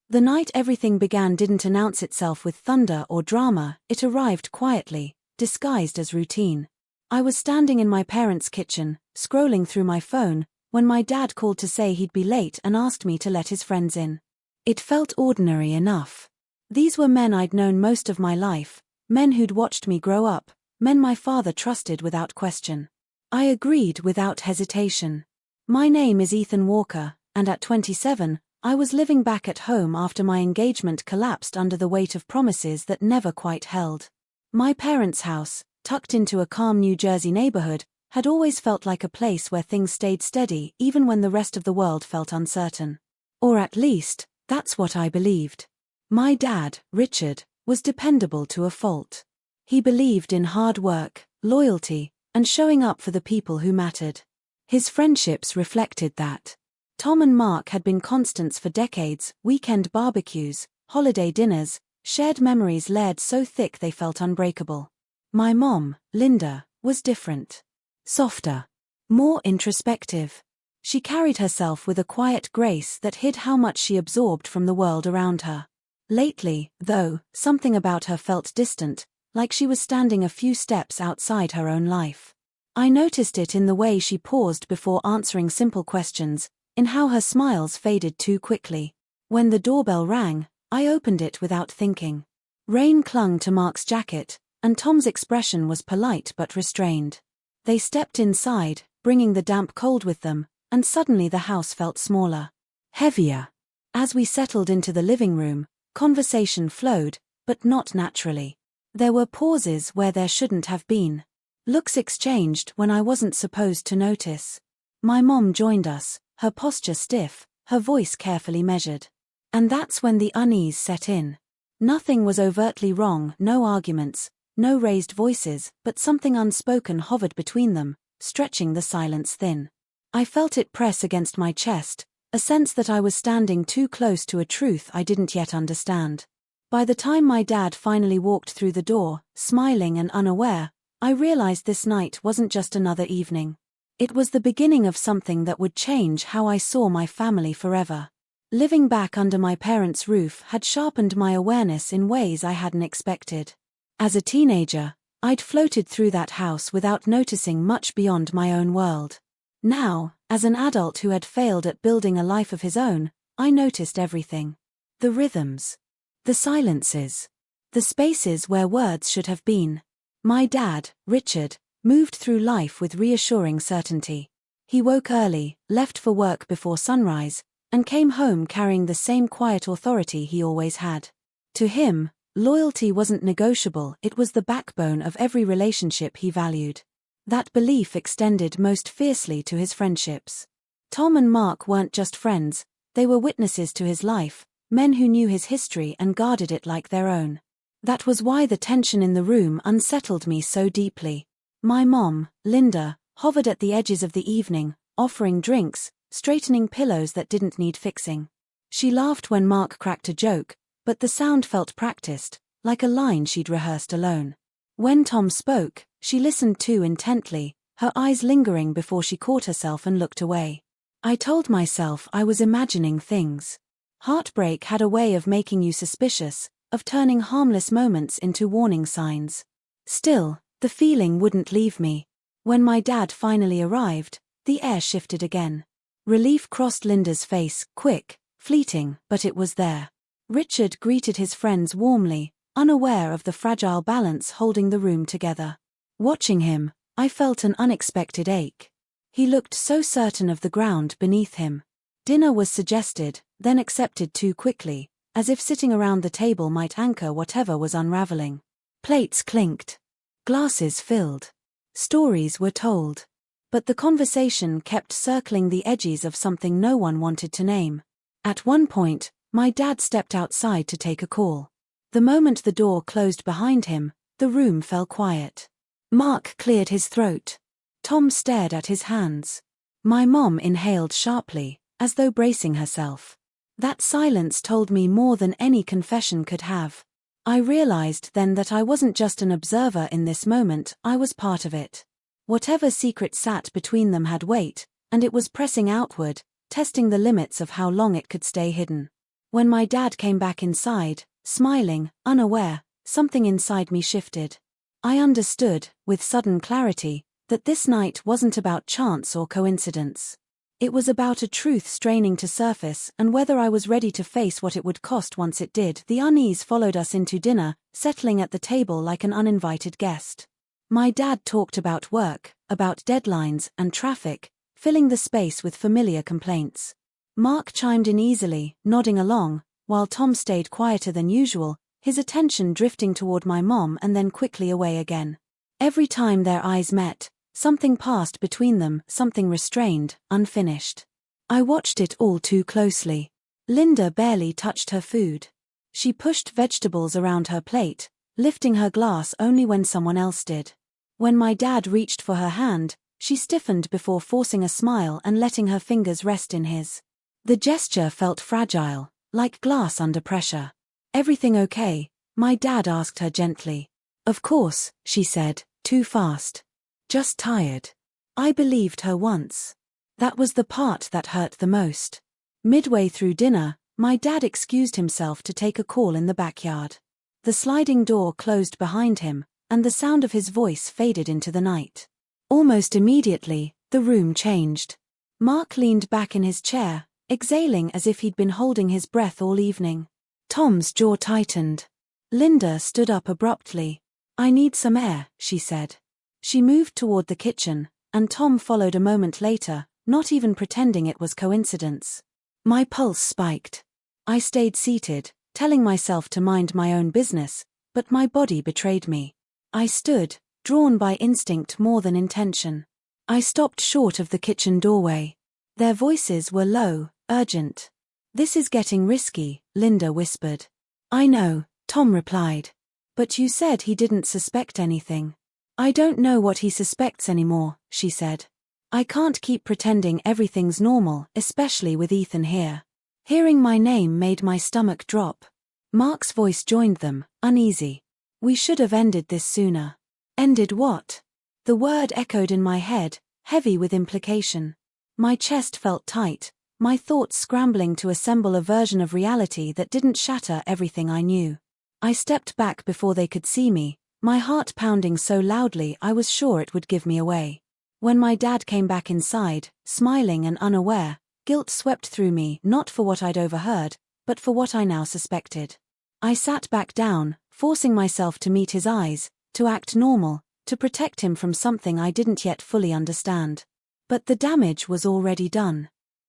The night everything began didn't announce itself with thunder or drama, it arrived quietly, disguised as routine. I was standing in my parents' kitchen, scrolling through my phone, when my dad called to say he'd be late and asked me to let his friends in. It felt ordinary enough. These were men I'd known most of my life, men who'd watched me grow up, men my father trusted without question. I agreed without hesitation. My name is Ethan Walker, and at 27, I was living back at home after my engagement collapsed under the weight of promises that never quite held. My parents' house, tucked into a calm New Jersey neighborhood, had always felt like a place where things stayed steady even when the rest of the world felt uncertain. Or at least, that's what I believed. My dad, Richard, was dependable to a fault. He believed in hard work, loyalty, and showing up for the people who mattered. His friendships reflected that. Tom and Mark had been constants for decades, weekend barbecues, holiday dinners, shared memories layered so thick they felt unbreakable. My mom, Linda, was different. Softer. More introspective. She carried herself with a quiet grace that hid how much she absorbed from the world around her. Lately, though, something about her felt distant, like she was standing a few steps outside her own life. I noticed it in the way she paused before answering simple questions, in how her smiles faded too quickly. When the doorbell rang, I opened it without thinking. Rain clung to Mark's jacket, and Tom's expression was polite but restrained. They stepped inside, bringing the damp cold with them, and suddenly the house felt smaller. Heavier. As we settled into the living room, conversation flowed, but not naturally. There were pauses where there shouldn't have been. Looks exchanged when I wasn't supposed to notice. My mom joined us, her posture stiff, her voice carefully measured. And that's when the unease set in. Nothing was overtly wrong, no arguments, no raised voices, but something unspoken hovered between them, stretching the silence thin. I felt it press against my chest, a sense that I was standing too close to a truth I didn't yet understand. By the time my dad finally walked through the door, smiling and unaware, I realized this night wasn't just another evening. It was the beginning of something that would change how I saw my family forever. Living back under my parents' roof had sharpened my awareness in ways I hadn't expected. As a teenager, I'd floated through that house without noticing much beyond my own world. Now, as an adult who had failed at building a life of his own, I noticed everything. The rhythms. The silences. The spaces where words should have been. My dad, Richard, moved through life with reassuring certainty. He woke early, left for work before sunrise, and came home carrying the same quiet authority he always had. To him, loyalty wasn't negotiable, it was the backbone of every relationship he valued. That belief extended most fiercely to his friendships. Tom and Mark weren't just friends, they were witnesses to his life, men who knew his history and guarded it like their own. That was why the tension in the room unsettled me so deeply. My mom, Linda, hovered at the edges of the evening, offering drinks, straightening pillows that didn't need fixing. She laughed when Mark cracked a joke, but the sound felt practiced, like a line she'd rehearsed alone. When Tom spoke, she listened too intently, her eyes lingering before she caught herself and looked away. I told myself I was imagining things. Heartbreak had a way of making you suspicious, of turning harmless moments into warning signs. Still, the feeling wouldn't leave me. When my dad finally arrived, the air shifted again. Relief crossed Linda's face, quick, fleeting, but it was there. Richard greeted his friends warmly, unaware of the fragile balance holding the room together. Watching him, I felt an unexpected ache. He looked so certain of the ground beneath him. Dinner was suggested, then accepted too quickly, as if sitting around the table might anchor whatever was unraveling. Plates clinked. Glasses filled. Stories were told. But the conversation kept circling the edges of something no one wanted to name. At one point, my dad stepped outside to take a call. The moment the door closed behind him, the room fell quiet. Mark cleared his throat. Tom stared at his hands. My mom inhaled sharply, as though bracing herself. That silence told me more than any confession could have. I realized then that I wasn't just an observer in this moment, I was part of it. Whatever secret sat between them had weight, and it was pressing outward, testing the limits of how long it could stay hidden. When my dad came back inside, smiling, unaware, something inside me shifted. I understood, with sudden clarity, that this night wasn't about chance or coincidence. It was about a truth straining to surface and whether I was ready to face what it would cost once it did. The unease followed us into dinner, settling at the table like an uninvited guest. My dad talked about work, about deadlines and traffic, filling the space with familiar complaints. Mark chimed in easily, nodding along, while Tom stayed quieter than usual, his attention drifting toward my mom and then quickly away again. Every time their eyes met, something passed between them, something restrained, unfinished. I watched it all too closely. Linda barely touched her food. She pushed vegetables around her plate, lifting her glass only when someone else did. When my dad reached for her hand, she stiffened before forcing a smile and letting her fingers rest in his. The gesture felt fragile, like glass under pressure. "Everything okay?" my dad asked her gently. "Of course," she said, too fast. "Just tired." I believed her once. That was the part that hurt the most. Midway through dinner, my dad excused himself to take a call in the backyard. The sliding door closed behind him, and the sound of his voice faded into the night. Almost immediately, the room changed. Mark leaned back in his chair, exhaling as if he'd been holding his breath all evening. Tom's jaw tightened. Linda stood up abruptly. "I need some air," she said. She moved toward the kitchen, and Tom followed a moment later, not even pretending it was coincidence. My pulse spiked. I stayed seated, telling myself to mind my own business, but my body betrayed me. I stood, drawn by instinct more than intention. I stopped short of the kitchen doorway. Their voices were low, urgent. "This is getting risky," Linda whispered. "I know," Tom replied. "But you said he didn't suspect anything." "I don't know what he suspects anymore," she said. "I can't keep pretending everything's normal, especially with Ethan here." Hearing my name made my stomach drop. Mark's voice joined them, uneasy. "We should have ended this sooner." "Ended what?" The word echoed in my head, heavy with implication. My chest felt tight, my thoughts scrambling to assemble a version of reality that didn't shatter everything I knew. I stepped back before they could see me, my heart pounding so loudly I was sure it would give me away. When my dad came back inside, smiling and unaware, guilt swept through me, not for what I'd overheard, but for what I now suspected. I sat back down, forcing myself to meet his eyes, to act normal, to protect him from something I didn't yet fully understand. But the damage was already done.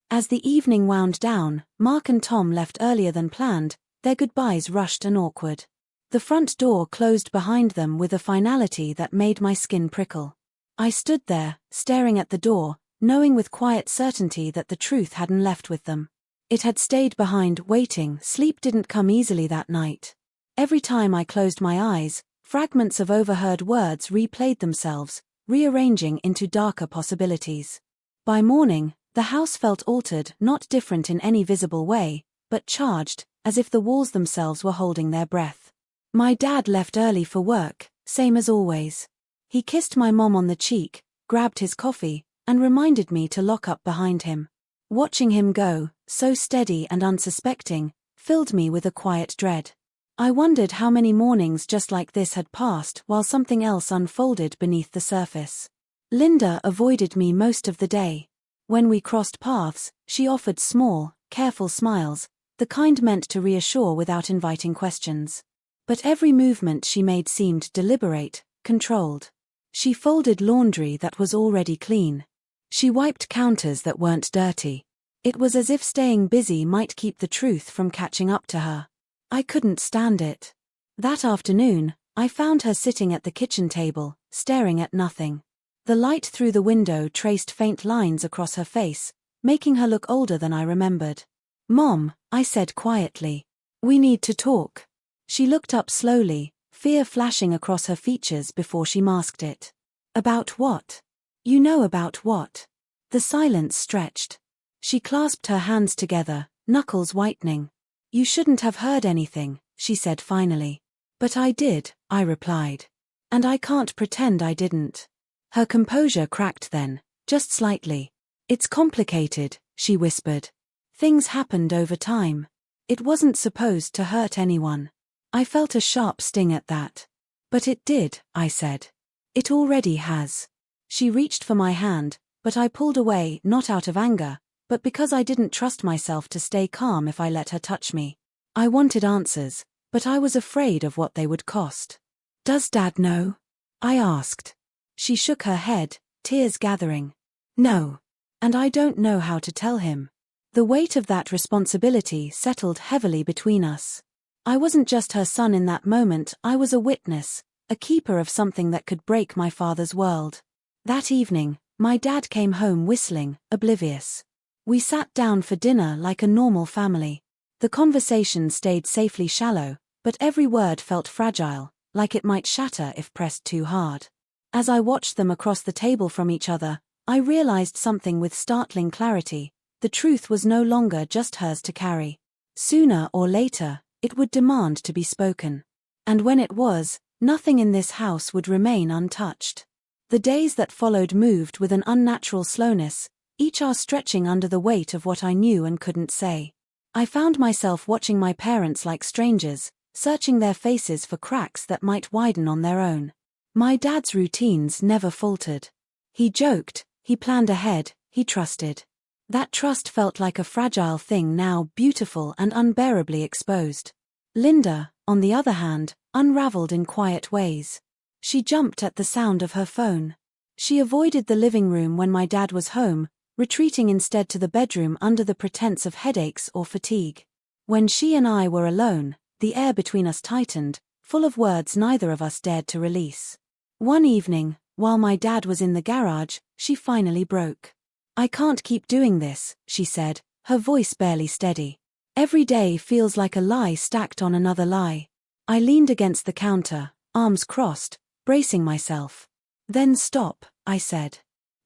As the evening wound down, Mark and Tom left earlier than planned, their goodbyes rushed and awkward. The front door closed behind them with a finality that made my skin prickle. I stood there, staring at the door, knowing with quiet certainty that the truth hadn't left with them. It had stayed behind, waiting. Sleep didn't come easily that night. Every time I closed my eyes, fragments of overheard words replayed themselves, rearranging into darker possibilities. By morning, the house felt altered, not different in any visible way, but charged, as if the walls themselves were holding their breath. My dad left early for work, same as always. He kissed my mom on the cheek, grabbed his coffee, and reminded me to lock up behind him. Watching him go, so steady and unsuspecting, filled me with a quiet dread. I wondered how many mornings just like this had passed while something else unfolded beneath the surface. Linda avoided me most of the day. When we crossed paths, she offered small, careful smiles, the kind meant to reassure without inviting questions. But every movement she made seemed deliberate, controlled. She folded laundry that was already clean. She wiped counters that weren't dirty. It was as if staying busy might keep the truth from catching up to her. I couldn't stand it. That afternoon, I found her sitting at the kitchen table, staring at nothing. The light through the window traced faint lines across her face, making her look older than I remembered. "Mom," I said quietly. "We need to talk." She looked up slowly, fear flashing across her features before she masked it. "About what?" "You know about what." The silence stretched. She clasped her hands together, knuckles whitening. "You shouldn't have heard anything," she said finally. "But I did," I replied. "And I can't pretend I didn't." Her composure cracked then, just slightly. "It's complicated," she whispered. "Things happened over time. It wasn't supposed to hurt anyone. I felt a sharp sting at that. But it did, I said. It already has. She reached for my hand, but I pulled away, not out of anger, but because I didn't trust myself to stay calm if I let her touch me. I wanted answers, but I was afraid of what they would cost. Does Dad know? I asked. She shook her head, tears gathering. No. And I don't know how to tell him. The weight of that responsibility settled heavily between us. I wasn't just her son in that moment, I was a witness, a keeper of something that could break my father's world. That evening, my dad came home whistling, oblivious. We sat down for dinner like a normal family. The conversation stayed safely shallow, but every word felt fragile, like it might shatter if pressed too hard. As I watched them across the table from each other, I realized something with startling clarity. The truth was no longer just hers to carry. Sooner or later, it would demand to be spoken. And when it was, nothing in this house would remain untouched. The days that followed moved with an unnatural slowness, each hour stretching under the weight of what I knew and couldn't say. I found myself watching my parents like strangers, searching their faces for cracks that might widen on their own. My dad's routines never faltered. He joked, he planned ahead, he trusted. That trust felt like a fragile thing now beautiful and unbearably exposed. Linda, on the other hand, unraveled in quiet ways. She jumped at the sound of her phone. She avoided the living room when my dad was home, retreating instead to the bedroom under the pretense of headaches or fatigue. When she and I were alone, the air between us tightened, full of words neither of us dared to release. One evening, while my dad was in the garage, she finally broke. I can't keep doing this, she said, her voice barely steady. Every day feels like a lie stacked on another lie. I leaned against the counter, arms crossed, bracing myself. Then stop, I said.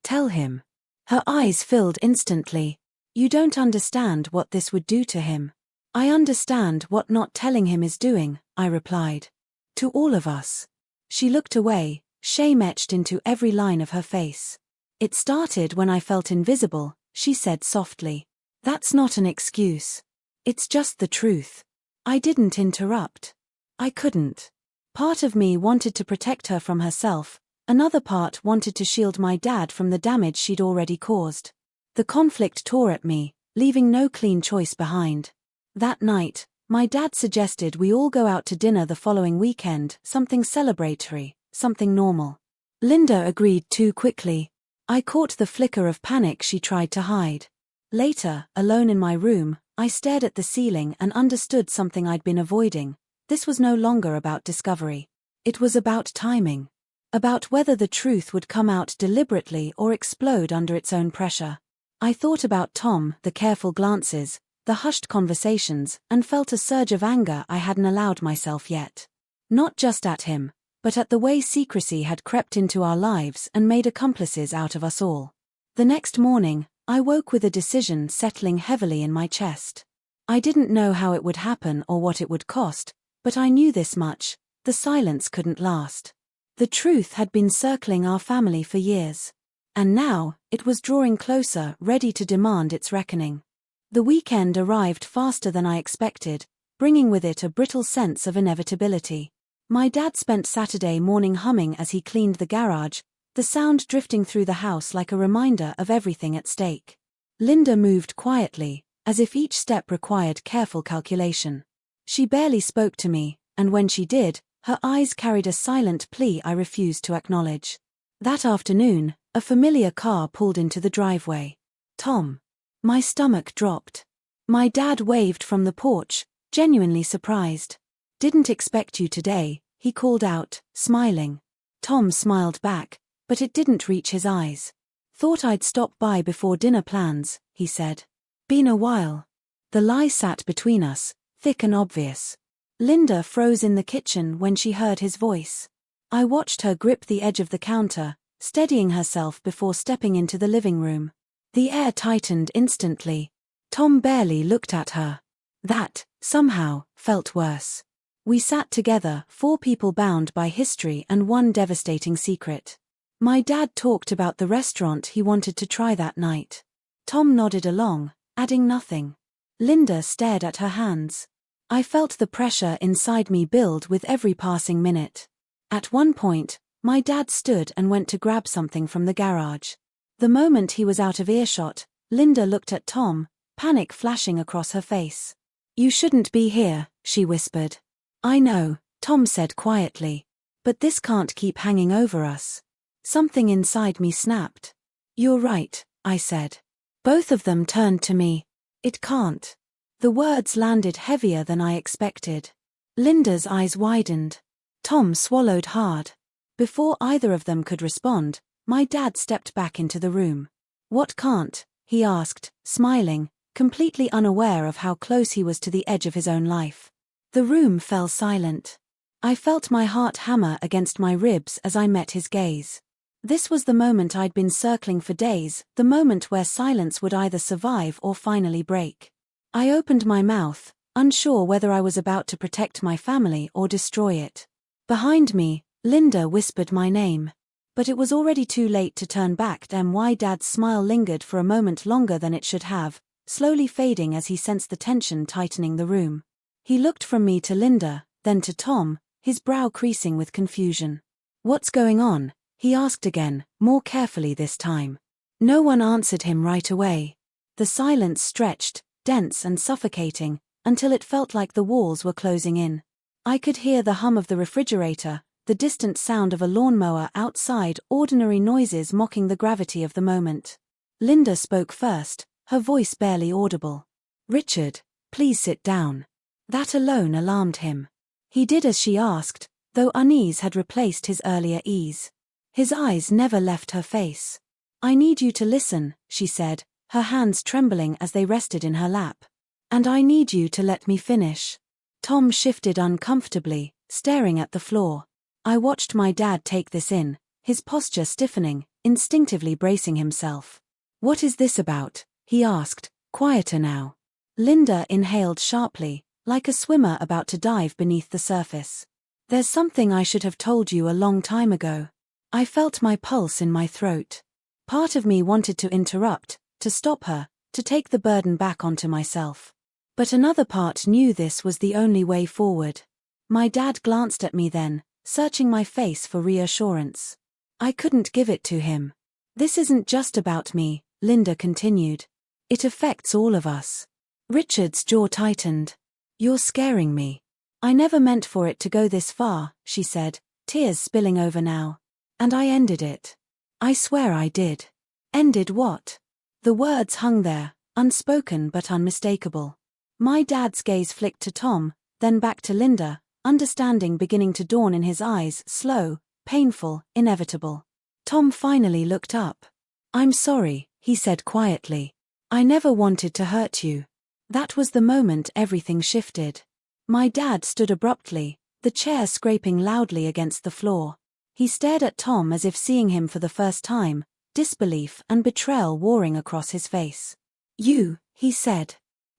Tell him. Her eyes filled instantly. You don't understand what this would do to him. I understand what not telling him is doing, I replied. To all of us. She looked away, shame etched into every line of her face. It started when I felt invisible, she said softly. That's not an excuse. It's just the truth. I didn't interrupt. I couldn't. Part of me wanted to protect her from herself, another part wanted to shield my dad from the damage she'd already caused. The conflict tore at me, leaving no clean choice behind. That night, my dad suggested we all go out to dinner the following weekend, something celebratory, something normal. Linda agreed too quickly. I caught the flicker of panic she tried to hide. Later, alone in my room, I stared at the ceiling and understood something I'd been avoiding. This was no longer about discovery. It was about timing. About whether the truth would come out deliberately or explode under its own pressure. I thought about Tom, the careful glances, the hushed conversations, and felt a surge of anger I hadn't allowed myself yet. Not just at him, but at the way secrecy had crept into our lives and made accomplices out of us all. The next morning, I woke with a decision settling heavily in my chest. I didn't know how it would happen or what it would cost, but I knew this much: the silence couldn't last. The truth had been circling our family for years. And now, it was drawing closer, ready to demand its reckoning. The weekend arrived faster than I expected, bringing with it a brittle sense of inevitability. My dad spent Saturday morning humming as he cleaned the garage, the sound drifting through the house like a reminder of everything at stake. Linda moved quietly, as if each step required careful calculation. She barely spoke to me, and when she did, her eyes carried a silent plea I refused to acknowledge. That afternoon, a familiar car pulled into the driveway. Tom. My stomach dropped. My dad waved from the porch, genuinely surprised. Didn't expect you today, he called out, smiling. Tom smiled back, but it didn't reach his eyes. Thought I'd stop by before dinner plans, he said. Been a while. The lie sat between us, thick and obvious. Linda froze in the kitchen when she heard his voice. I watched her grip the edge of the counter, steadying herself before stepping into the living room. The air tightened instantly. Tom barely looked at her. That, somehow, felt worse. We sat together, 4 people bound by history and one devastating secret. My dad talked about the restaurant he wanted to try that night. Tom nodded along, adding nothing. Linda stared at her hands. I felt the pressure inside me build with every passing minute. At one point, my dad stood and went to grab something from the garage. The moment he was out of earshot, Linda looked at Tom, panic flashing across her face. "You shouldn't be here," she whispered. "I know," Tom said quietly. "But this can't keep hanging over us." Something inside me snapped. "You're right," I said. Both of them turned to me. "It can't." The words landed heavier than I expected. Linda's eyes widened. Tom swallowed hard. Before either of them could respond, my dad stepped back into the room. "What can't?" he asked, smiling, completely unaware of how close he was to the edge of his own life. The room fell silent. I felt my heart hammer against my ribs as I met his gaze. This was the moment I'd been circling for days, the moment where silence would either survive or finally break. I opened my mouth, unsure whether I was about to protect my family or destroy it. Behind me, Linda whispered my name. But it was already too late to turn back. My dad's smile lingered for a moment longer than it should have, slowly fading as he sensed the tension tightening the room. He looked from me to Linda, then to Tom, his brow creasing with confusion. "What's going on?" he asked again, more carefully this time. No one answered him right away. The silence stretched, dense and suffocating, until it felt like the walls were closing in. I could hear the hum of the refrigerator, the distant sound of a lawnmower outside, ordinary noises mocking the gravity of the moment. Linda spoke first, her voice barely audible. "Richard, please sit down." That alone alarmed him. He did as she asked, though unease had replaced his earlier ease. His eyes never left her face. "I need you to listen," she said, her hands trembling as they rested in her lap. "And I need you to let me finish." Tom shifted uncomfortably, staring at the floor. I watched my dad take this in, his posture stiffening, instinctively bracing himself. "What is this about?" he asked, quieter now. Linda inhaled sharply, like a swimmer about to dive beneath the surface. "There's something I should have told you a long time ago." I felt my pulse in my throat. Part of me wanted to interrupt, to stop her, to take the burden back onto myself. But another part knew this was the only way forward. My dad glanced at me then, searching my face for reassurance. I couldn't give it to him. "This isn't just about me," Linda continued. "It affects all of us." Richard's jaw tightened. "You're scaring me." "I never meant for it to go this far," she said, tears spilling over now. "And I ended it. I swear I did." "Ended what?" The words hung there, unspoken but unmistakable. My dad's gaze flicked to Tom, then back to Linda, understanding beginning to dawn in his eyes, slow, painful, inevitable. Tom finally looked up. "I'm sorry," he said quietly. "I never wanted to hurt you." That was the moment everything shifted. My dad stood abruptly, the chair scraping loudly against the floor. He stared at Tom as if seeing him for the first time, disbelief and betrayal warring across his face. "You," he said.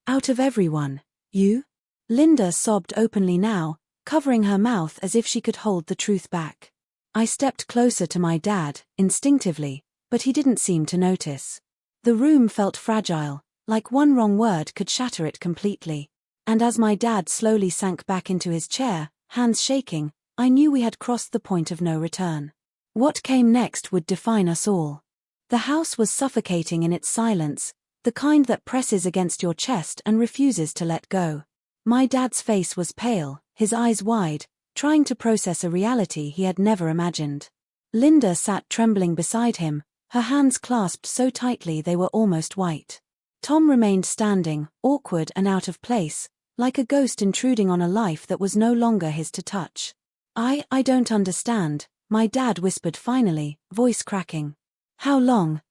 "Out of everyone, you?" Linda sobbed openly now, covering her mouth as if she could hold the truth back. I stepped closer to my dad, instinctively, but he didn't seem to notice. The room felt fragile, like one wrong word could shatter it completely. And as my dad slowly sank back into his chair, hands shaking, I knew we had crossed the point of no return. What came next would define us all. The house was suffocating in its silence, the kind that presses against your chest and refuses to let go. My dad's face was pale, his eyes wide, trying to process a reality he had never imagined. Linda sat trembling beside him, her hands clasped so tightly they were almost white. Tom remained standing, awkward and out of place, like a ghost intruding on a life that was no longer his to touch. I don't understand," my dad whispered finally, voice cracking. How long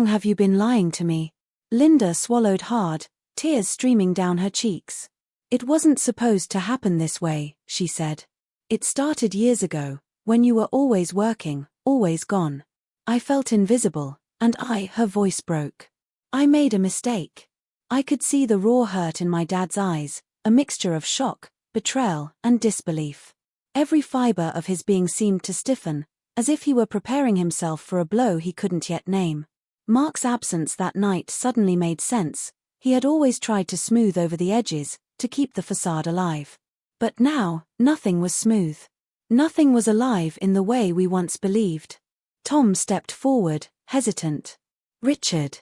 have you been lying to me?" Linda swallowed hard, tears streaming down her cheeks. "It wasn't supposed to happen this way," she said. "It started years ago, when you were always working, always gone. I felt invisible, and her voice broke. I made a mistake." I could see the raw hurt in my dad's eyes, a mixture of shock, betrayal, and disbelief. Every fiber of his being seemed to stiffen, as if he were preparing himself for a blow he couldn't yet name. Mark's absence that night suddenly made sense, He had always tried to smooth over the edges, to keep the facade alive. But now, nothing was smooth. Nothing was alive in the way we once believed. Tom stepped forward, hesitant. "Richard.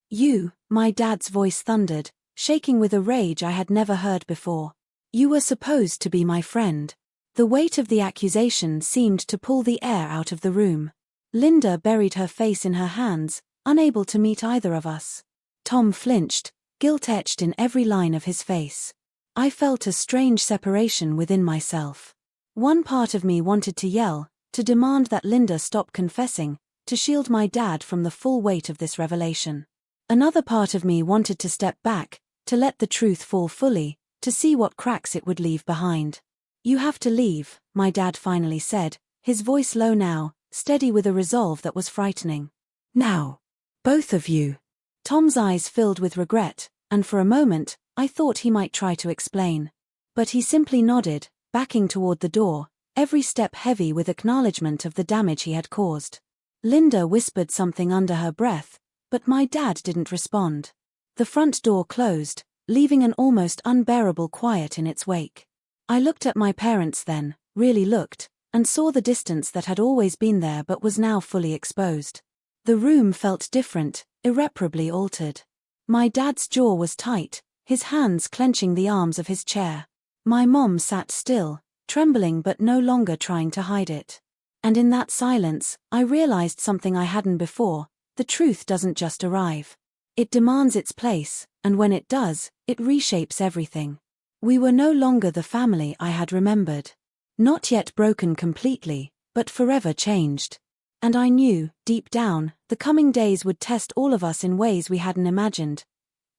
You," my dad's voice thundered, shaking with a rage I had never heard before. "You were supposed to be my friend." The weight of the accusation seemed to pull the air out of the room. Linda buried her face in her hands, unable to meet either of us. Tom flinched, guilt etched in every line of his face. I felt a strange separation within myself. One part of me wanted to yell, to demand that Linda stop confessing, to shield my dad from the full weight of this revelation. Another part of me wanted to step back, to let the truth fall fully, to see what cracks it would leave behind. "You have to leave," my dad finally said, his voice low now, steady with a resolve that was frightening. "Now. Both of you." Tom's eyes filled with regret, and for a moment, I thought he might try to explain. But he simply nodded, backing toward the door, every step heavy with acknowledgement of the damage he had caused. Linda whispered something under her breath, but my dad didn't respond. The front door closed, leaving an almost unbearable quiet in its wake. I looked at my parents then, really looked, and saw the distance that had always been there but was now fully exposed. The room felt different, irreparably altered. My dad's jaw was tight, his hands clenching the arms of his chair. My mom sat still, trembling but no longer trying to hide it. And in that silence, I realized something I hadn't before: the truth doesn't just arrive. It demands its place, and when it does, it reshapes everything. We were no longer the family I had remembered. Not yet broken completely, but forever changed. And I knew, deep down, the coming days would test all of us in ways we hadn't imagined.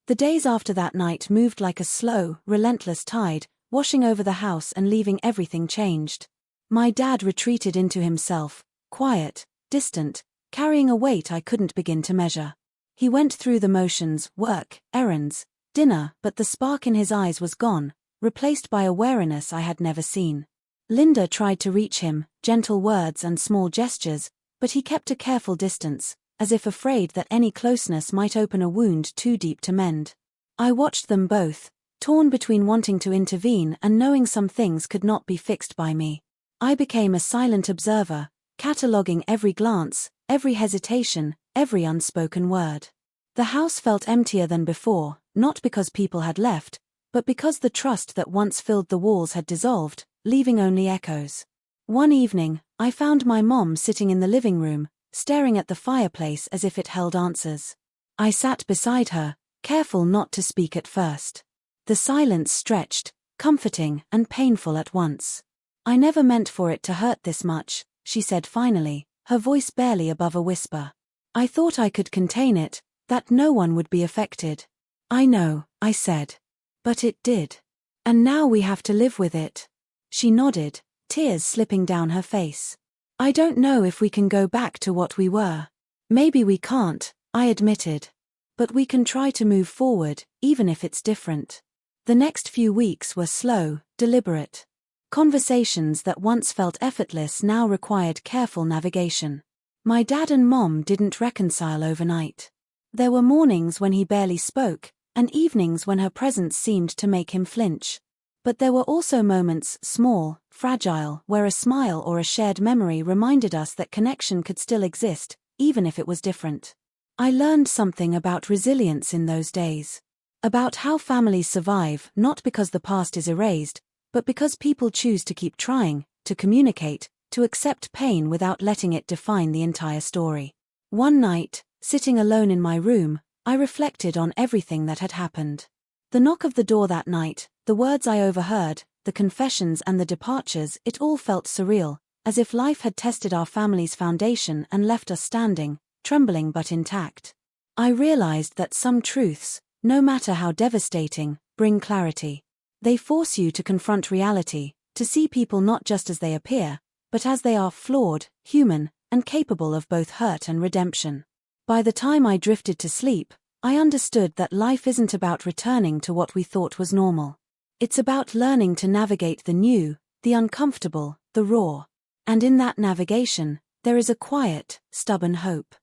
The days after that night moved like a slow, relentless tide, washing over the house and leaving everything changed. My dad retreated into himself, quiet, distant, carrying a weight I couldn't begin to measure. He went through the motions: work, errands, dinner, but the spark in his eyes was gone, replaced by a wariness I had never seen. Linda tried to reach him, gentle words and small gestures, but he kept a careful distance, as if afraid that any closeness might open a wound too deep to mend. I watched them both, torn between wanting to intervene and knowing some things could not be fixed by me. I became a silent observer, cataloguing every glance, every hesitation, every unspoken word. The house felt emptier than before, not because people had left, but because the trust that once filled the walls had dissolved, leaving only echoes. One evening, I found my mom sitting in the living room, staring at the fireplace as if it held answers. I sat beside her, careful not to speak at first. The silence stretched, comforting and painful at once. "I never meant for it to hurt this much," she said finally, her voice barely above a whisper. "I thought I could contain it, that no one would be affected." "I know," I said. "But it did. And now we have to live with it." She nodded, tears slipping down her face. "I don't know if we can go back to what we were." "Maybe we can't," I admitted. "But we can try to move forward, even if it's different." The next few weeks were slow, deliberate. Conversations that once felt effortless now required careful navigation. My dad and mom didn't reconcile overnight. There were mornings when he barely spoke, and evenings when her presence seemed to make him flinch. But there were also moments, small, fragile, where a smile or a shared memory reminded us that connection could still exist, even if it was different. I learned something about resilience in those days. About how families survive not because the past is erased, but because people choose to keep trying, to communicate, to accept pain without letting it define the entire story. One night, sitting alone in my room, I reflected on everything that had happened. The knock of the door that night, the words I overheard, the confessions and the departures, it all felt surreal, as if life had tested our family's foundation and left us standing, trembling but intact. I realized that some truths, no matter how devastating, bring clarity. They force you to confront reality, to see people not just as they appear, but as they are: flawed, human, and capable of both hurt and redemption. By the time I drifted to sleep, I understood that life isn't about returning to what we thought was normal. It's about learning to navigate the new, the uncomfortable, the raw. And in that navigation, there is a quiet, stubborn hope.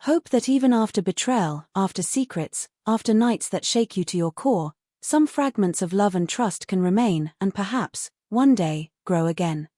Hope that even after betrayal, after secrets, after nights that shake you to your core, some fragments of love and trust can remain and perhaps, one day, grow again.